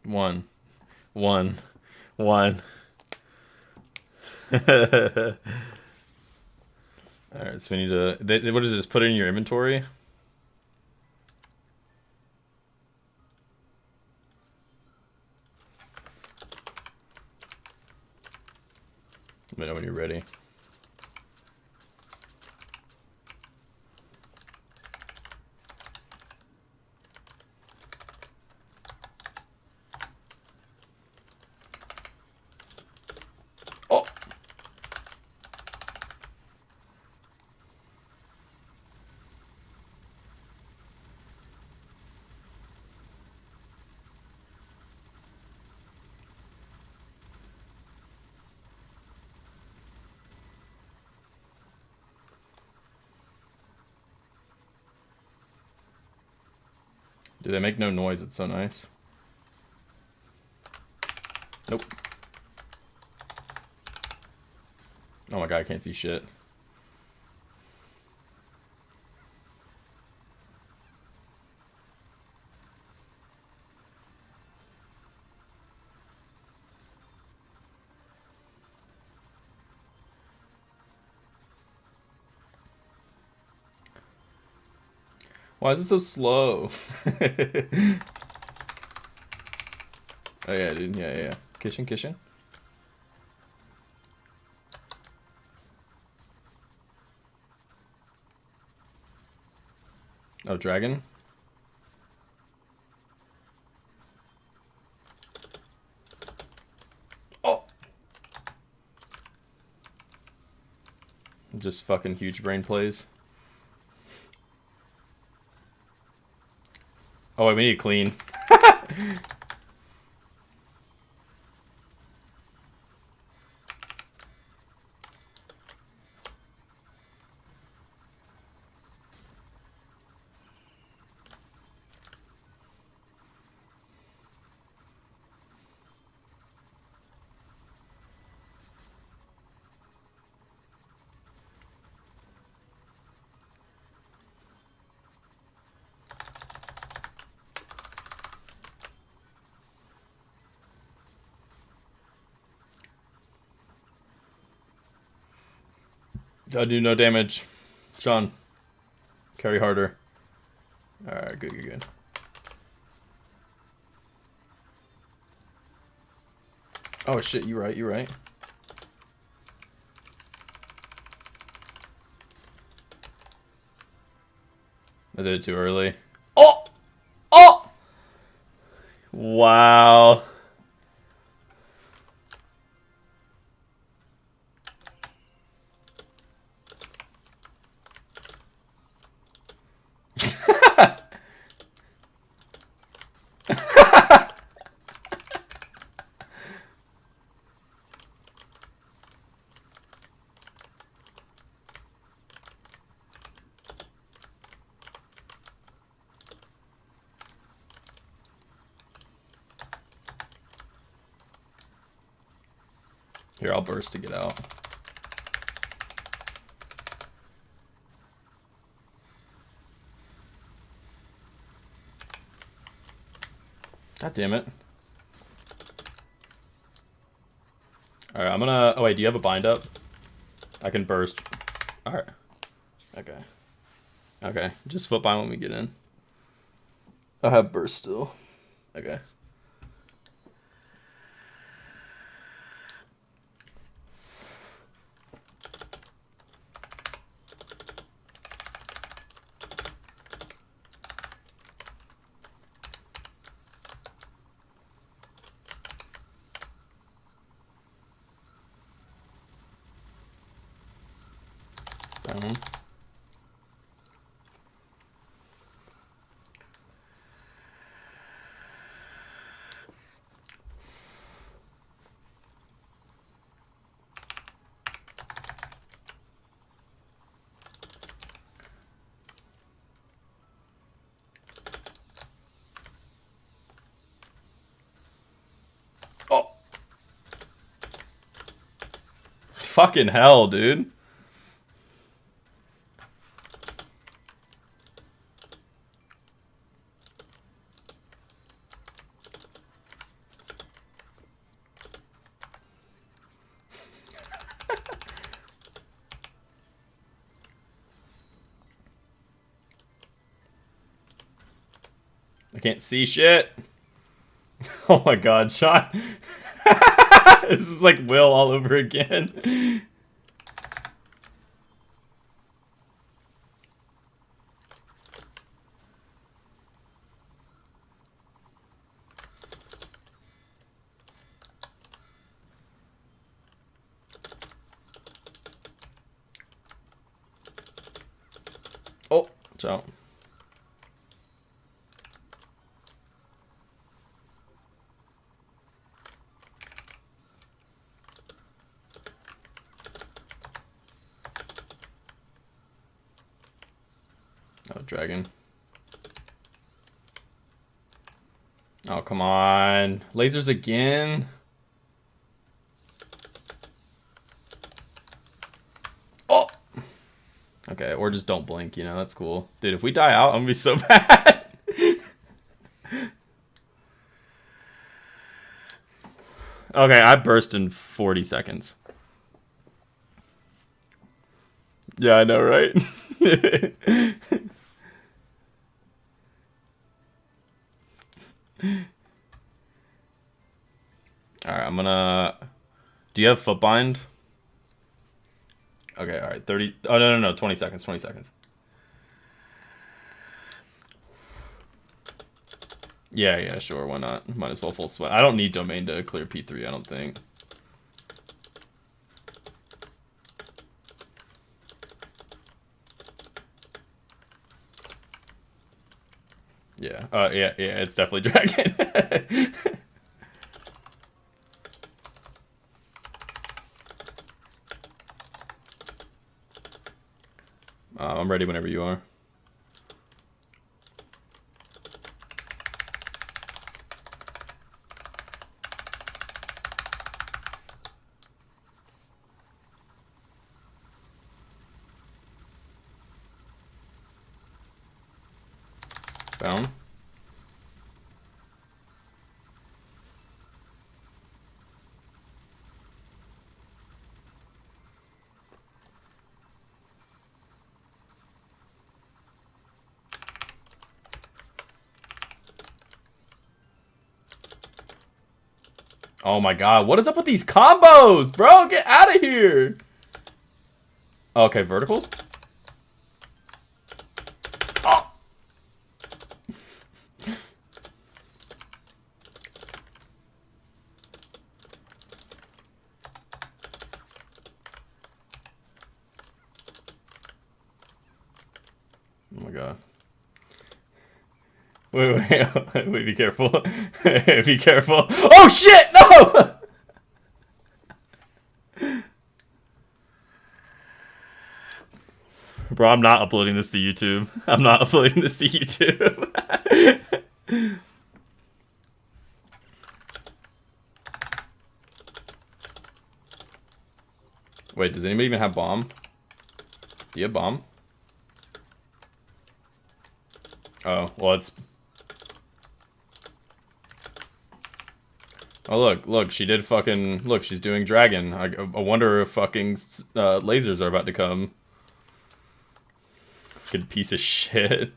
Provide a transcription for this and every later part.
One. One. One. Alright, so we need to... what is this? Put it in your inventory? Let me know when you're ready. Oh! Do they make no noise? It's so nice. Nope. Oh my god, I can't see shit. Why is it so slow? Oh yeah, dude. Yeah, yeah. Kitchen. Oh, dragon? Oh! Just fucking huge brain plays. Oh wait, we need to clean. I do no damage. Sean. Carry harder. Alright, good. Oh shit, you right. I did it too early. Oh! Oh! Wow. Here, I'll burst to get out. God damn it. Alright, I'm gonna... Oh wait, do you have a bind up? I can burst. Alright. Okay. Okay, just foot bind when we get in. I have burst still. Okay. Down. Oh! Fucking hell, dude. I can't see shit. Oh my god, Sean. This is like Will all over again. Oh, ciao. Oh, dragon. Oh, come on. Lasers again? Oh! Okay, or just don't blink, you know, that's cool. Dude, if we die out, I'm gonna be so bad. Okay, I burst in 40 seconds. Yeah, I know, right? Alright, I'm gonna... Do you have foot bind? Okay, alright, 30... Oh, no, 20 seconds, 20 seconds. Yeah, sure, why not? Might as well full sweat. I don't need domain to clear P3, I don't think. Yeah, yeah, it's definitely dragon. I'm ready whenever you are. Down. Oh my god, what is up with these combos, bro? Get out of here. Okay, verticals. Oh. Oh my god. Wait, be careful. Be careful. Oh shit, no! Bro, I'm not uploading this to YouTube. I'm not uploading this to YouTube. Wait, does anybody even have bomb? Do you have bomb? Oh, well, it's... Oh, look, she did fucking... Look, she's doing dragon. I wonder if fucking lasers are about to come. Good piece of shit.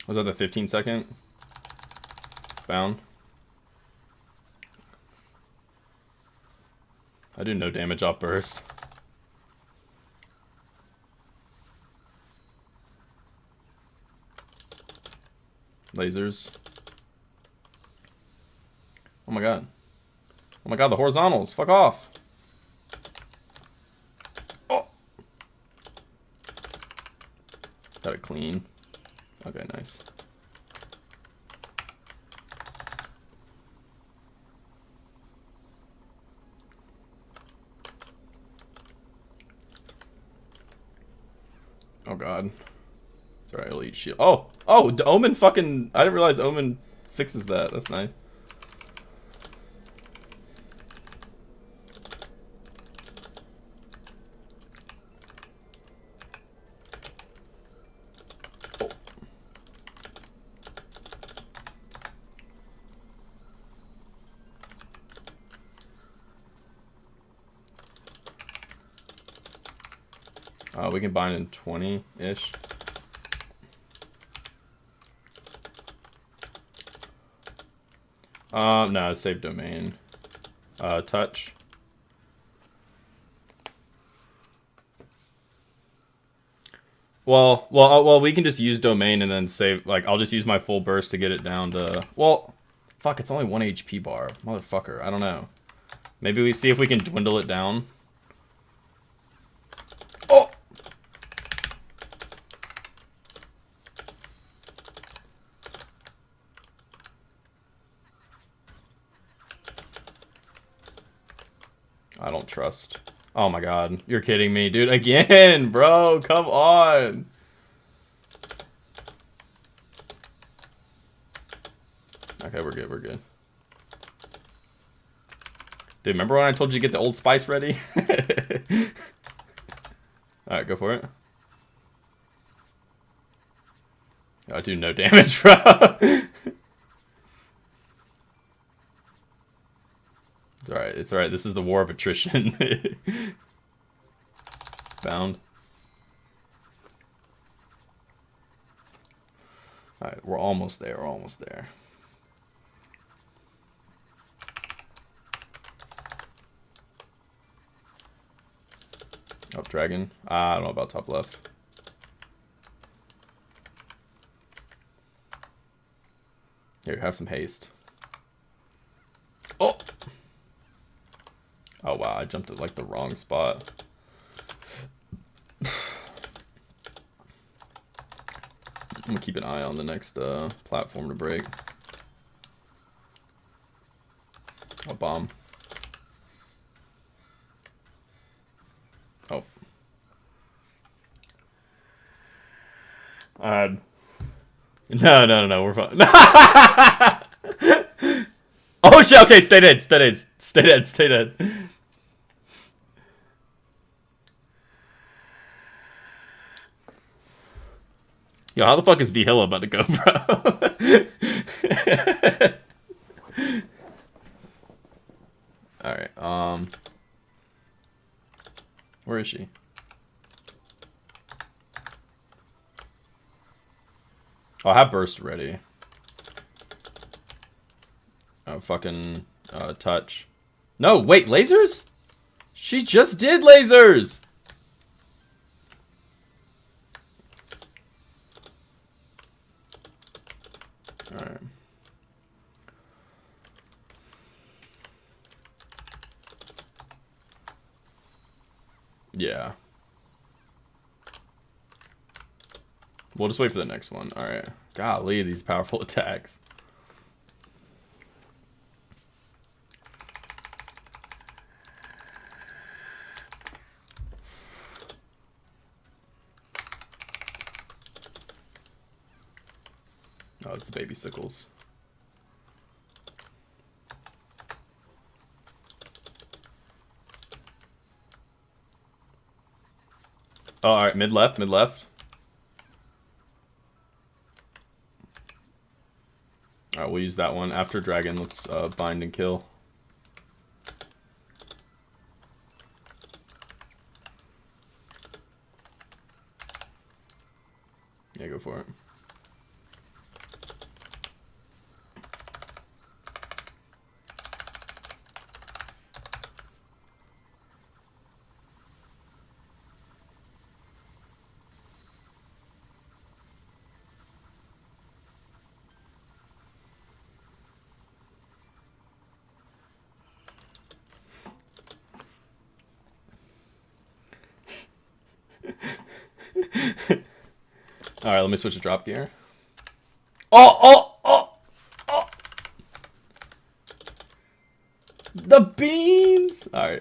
Was that the 15-second? Found. I do no damage off burst. Lasers. Oh my god. Oh my god, the horizontals. Fuck off. Oh. Got it clean. Okay, nice. Oh god. It's alright, I'll eat shield. Oh! Oh! Omen fucking... I didn't realize Omen fixes that. That's nice. We can bind in 20-ish. No, save domain. Touch. Well, we can just use domain and then save. Like, I'll just use my full burst to get it down to. Well, fuck, it's only 1 HP bar, motherfucker. I don't know. Maybe we see if we can dwindle it down. Oh. I don't trust. Oh my god, you're kidding me, dude. Again, bro, come on. Okay, we're good, we're good. Dude, remember when I told you to get the Old Spice ready? Alright, go for it. I do no damage, bro. It's alright, it's alright. This is the war of attrition. Bound. Alright, we're almost there, we're almost there. Oh, dragon. I don't know about top left. Here, have some haste. Oh! Oh wow, I jumped at like the wrong spot. I'm gonna keep an eye on the next platform to break. Oh, bomb. Oh. No, we're fine. Oh shit, okay, stay dead, stay dead, stay dead, stay dead. Yo, how the fuck is Vihilla about to go, bro? Alright, where is she? Oh, I have burst ready. Oh, fucking, touch. No, wait, lasers? She just did lasers! Alright. Yeah. We'll just wait for the next one. Alright. Golly, these powerful attacks. Oh, it's the baby sickles. Oh, alright, mid left, mid left. Alright, we'll use that one. After dragon, let's bind and kill. Yeah, go for it. Alright, let me switch to drop gear. Oh! The beans! Alright.